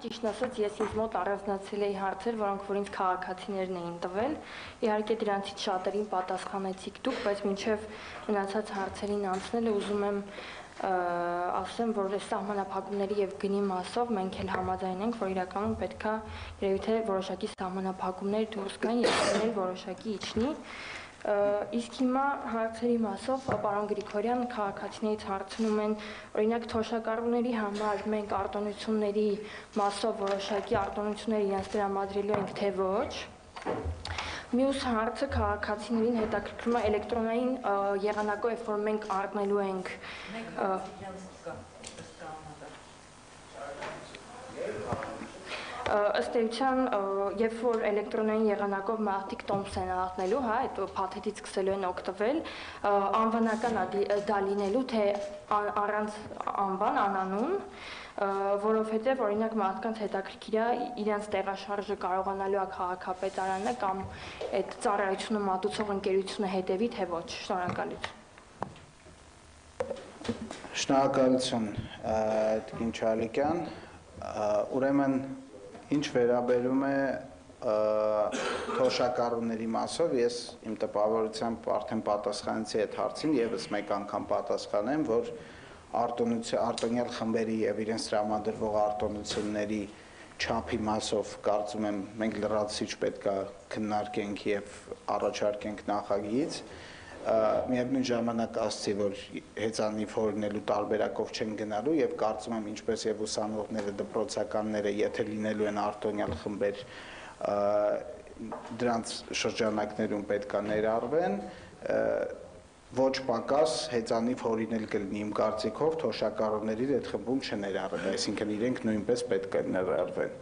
ճիշտ ասած ես ինձ մոտ առանձնացել էի հարցեր, որոնք որ ինձ քաղաքացիներն էին տվել։ Իհարկե դրանցից շատերին պատասխանեցիք դուք, բայց մինչև մնացած հարցերին անցնելը ուզում եմ ասեմ, որ այս սահմանափակումների եւ գնի մասով մենք էլ համաձայն ենք, որ իրականում պետքա երևի թե որոշակի սահմանափակումներ դուրս գան եւ էլ որոշակի իջնի։ Իսկ հիմա հարցերի մասով պարոն Գրիգորյան քաղաքացիներից հարցնում են, օրինակ թոշակառուների համար մենք արտոնությունների մասով որոշակի արտոնություններ իրենց տրամադրելու ենք թե ոչ։ Մյուս հարցը քաղաքացիներին հետաքրքրում է էլեկտրոնային եղանակով, երբ որ մենք առնելու ենք ըստ էության, երբ որ էլեկտրոնային եղանակով մարդիկ տոմս են առնելու, հա, այդ փաթեթից սկսելու են օգտվել, անվանական դա լինելու, թե առանց անվան, անանուն, որովհետև օրինակ մարդկանց հետաքրքիր է իրենց տեղաշարժը կարողանալու է քաղաքապետարանը կամ այդ ծառայությունը մատուցող ընկերությունը հետևի, թե ոչ։ Շնորհակալություն։ Շնորհակալություն, Տիկին Չալիկյան, ուրեմն ինչ վերաբերում է թոշակառուների մասով, ես իմ տպավորությամբ արդեն պատասխանեցի այդ հարցին, եւս մեկ անգամ պատասխանեմ, որ արտոնյալ խմբերի եւ իրենց տրամադրվող արտոնությունների չափի մասով կարծում եմ մենք լրացուցիչ պետքա քննարկենք եւ առաջարկենք նախագիծ, միևնույն ժամանակ ասացի, որ հեծանիվ հորինելու տարբերակով չեն գնալու եւ կարծում եմ ինչպես եւ ուսանողները, դպրոցականները, եթե լինելու են արտոնյալ խմբեր, դրանց շրջանակներում պետքա ներառվեն, ոչ պակաս հեծանիվ հորինել կլինի իմ կարծիքով թոշակառուների այդ խմբում չներառել, այսինքն իրենք նույնպես պետք է ներառվեն։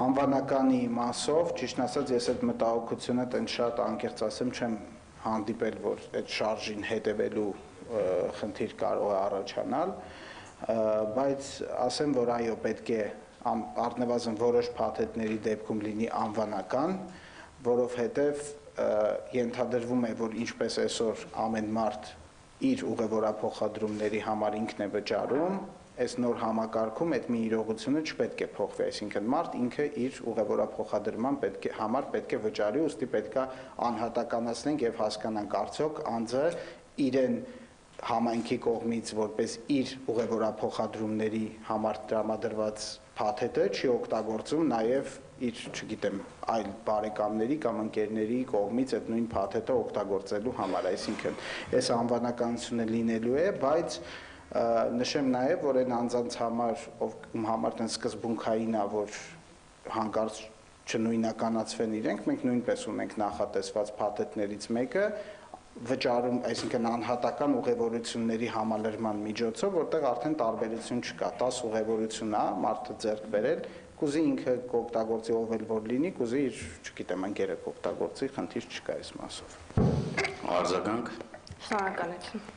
Անվանականի մասով, ճիշտ ասած, ես այդ մտահոգությունը տենց շատ անկեղծ ասեմ չեմ հանդիպել, որ այդ շարժին հետևելու խնդիր կարող է առաջանալ, բայց ասեմ, որ այո, պետք է առնվազն որոշ փաթեթների դեպքում լինի անվանական, որովհետև ենթադրվում է, որ ինչպես այսօր ամեն մարդ իր ուղևորափոխադրումների համար ինքն է վճարում, այս նոր համակարգում այդ մի իրողությունը չպետք է փոխվի, այսինքն մարդ ինքը իր ուղևորափոխադրման համար պետք է վճարի, ուստի պետք է անհատականացնենք եւ հասկանանք արդյոք անձը իրեն համայնքի կողմից որպես իր ուղևորափոխադրումների համար տրամադրված փաթեթը չի օգտագործում նաև իր, չգիտեմ, այլ բարեկամների կամ ընկերների կողմից այդ նույն փաթեթը օգտագործելու համար, այսինքն այս անվանականությունը լինելու է, բայց նշեմ նաև, որ այն անձանց համար, ում համար տենց սկզբունքային է, որ հանկարծ չնույնականացվեն իրենք, մենք նույնպես ունենք նախատեսված փաթեթներից մեկը, վճարում, այսինքն անհատական ուղևորությունների համալրման միջոցով, որտեղ արդեն տարբերություն չկա, 10 ուղևորություն է, մարդը ձեռք բերել, կուզի ինքը կօգտագործի ով էլ որ լինի, կուզի իր, չգիտեմ, ընկերը կօգտագործի, խնդիր չկա այս մասով։ Արձագանք։ Շնորհակալություն։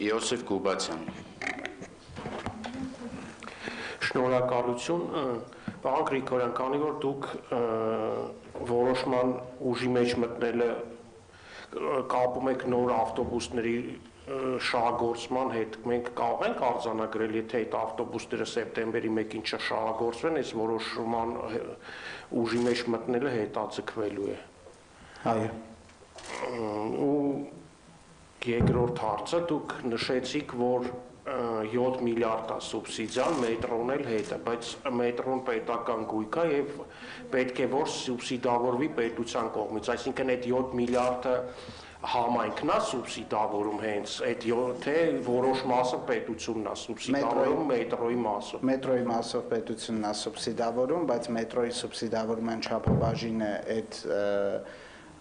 Յոսիֆ Գուբացյան։ Շնորհակալություն, պարոն Գրիգորյան, քանի որ դուք որոշման ուժի մեջ մտնելը կապում եք նոր ավտոբուսների շահագործման հետ, մենք կարող ենք արձանագրել, եթե այդ ավտոբուսները սեպտեմբերի 1-ին չշահագործվեն, այս որոշման ուժի մեջ մտնելը հետաձգվելու է։ Այո։ Ու երկրորդ հարցը, դուք նշեցիք, որ 7 միլիարդ է սուբսիդիան, մետրոն էլ հետ է, բայց մետրոն պետական գույք է եւ պետք է որ սուբսիդավորվի պետության կողմից, այսինքն այդ 7 միլիարդը համայնքն է սուբսիդավորում հենց, այդ թե որոշ մասը պետությունն է սուբսիդավորում մետրոյի մասով։ Մետրոյի մասով պետությունն է սուբսիդավորում, բայց մետրոյի սուբսիդավորման չափաբաժինը այդ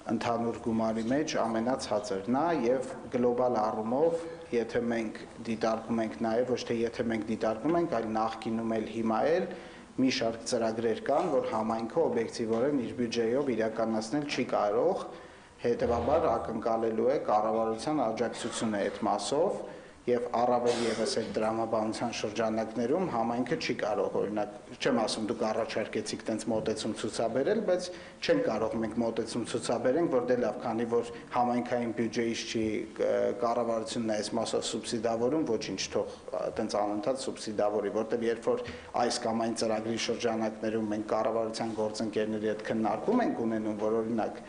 ընդհանուր գումարի մեջ ամենացածրն է եւ գլոբալ առումով, եթե մենք դիտարկում ենք նաեւ, ոչ թե եթե մենք դիտարկում ենք, այլ նախկինում էլ հիմա էլ մի շարք ծրագրեր կան, որ համայնքը օբյեկտիվորեն իր բյուջեով իրականացնել չի կարող, հետեւաբար ակնկալելու է կառավարության աջակցությունը այդ մասով եւ առավել եւս այդ դրամաբանության շրջանակներում համայնքը չի կարող, օրինակ, չեմ ասում դուք առաջարկեցիք տենց մոտեցում ցուցաբերել, բայց չեն կարող մենք մոտեցում ցուցաբերենք, որ դե լավ, քանի որ համայնքային բյուջեից չի կառավարությունն այս մասով սուբսիդավորում, ոչինչ, թող տենց անընդհատ սուբսիդավորի, որտեղ երբ որ այս կամ այն ծրագրի շրջանակներում մենք կառավարության գործընկերների հետ քննարկում ենք ունենում, որ օրինակ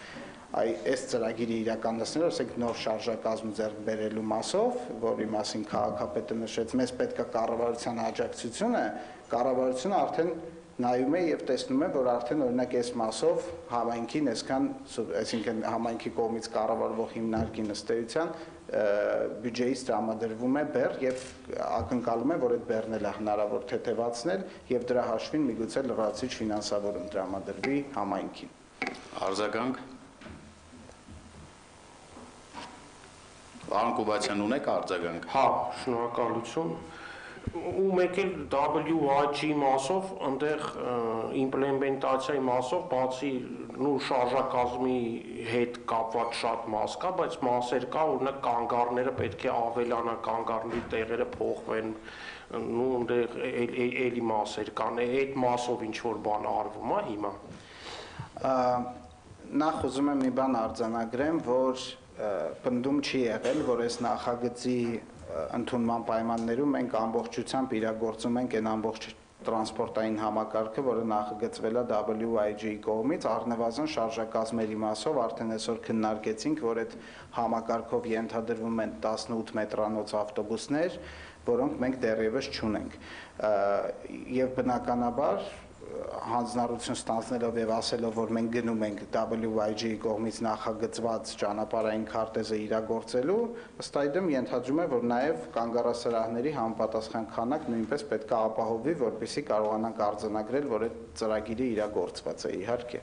այս ծրագիրը իրականացնել, ասենք նոր շարժակազմ ձեռք բերելու մասով, որի մասին քաղաքապետը նշեց, մեզ պետք է կառավարության աջակցությունը, կառավարությունը արդեն նայում է եւ տեսնում է, որ արդեն օրինակ այս մասով համայնքին այսքան, այսինքն համայնքի կողմից կառավարվող հիմնարկի նստեյության բյուջեից տրամադրվում է բեռ եւ ակնկալում է, որ այդ բեռն էլ է հնարավոր թեթևացնել եւ դրա հաշվին միգուցե լրացիչ ֆինանսավորում տրամադրվի համայնքին։ Արձագանք։ Պարոն Կուբացյան, ունեք արձագանք։ Հա, շնորհակալություն։ Ու մեկ էլ WIG մասով, այնտեղ իմպլեմենտացիայի մասով, բացի շարժակազմի հետ կապված շատ մաս կա, բայց մասեր կա, օրինակ կանգառները պետք է ավելանա, կանգառների տեղերը փոխվեն, այնտեղ էլի մասեր կան, այդ մասով ինչ որ բան արվում է հիմա։ Նախ ուզում եմ մի բան արձանագրեմ, որ պնդում չի եղել, որ այս նախագծի ընդունման պայմաններում մենք ամբողջությամբ իրագործում ենք այն ամբողջ տրանսպորտային համակարգը, որը նախագծվել է WIG-ի կողմից, առնվազն շարժակազմերի մասով արդեն այսօր քննարկեցինք, որ այդ համակարգով ենթադրվում են 18 մետրանոց ավտոբուսներ, որոնք մենք դեռևս չունենք։ Եվ բնականաբար հանձնառություն ստանձնելով եւ ասելով, որ մենք գնում ենք WIG-ի կողմից նախագծված ճանապարհային քարտեզը իրագործելու, ըստ այդմ ենթադրում է, որ նաեւ կանգառասրահների համապատասխան քանակ նույնպես պետք է ապահովվի, որպեսզի կարողանանք արձանագրել, որ այդ ծրագիրը իրագործված է, իհարկե։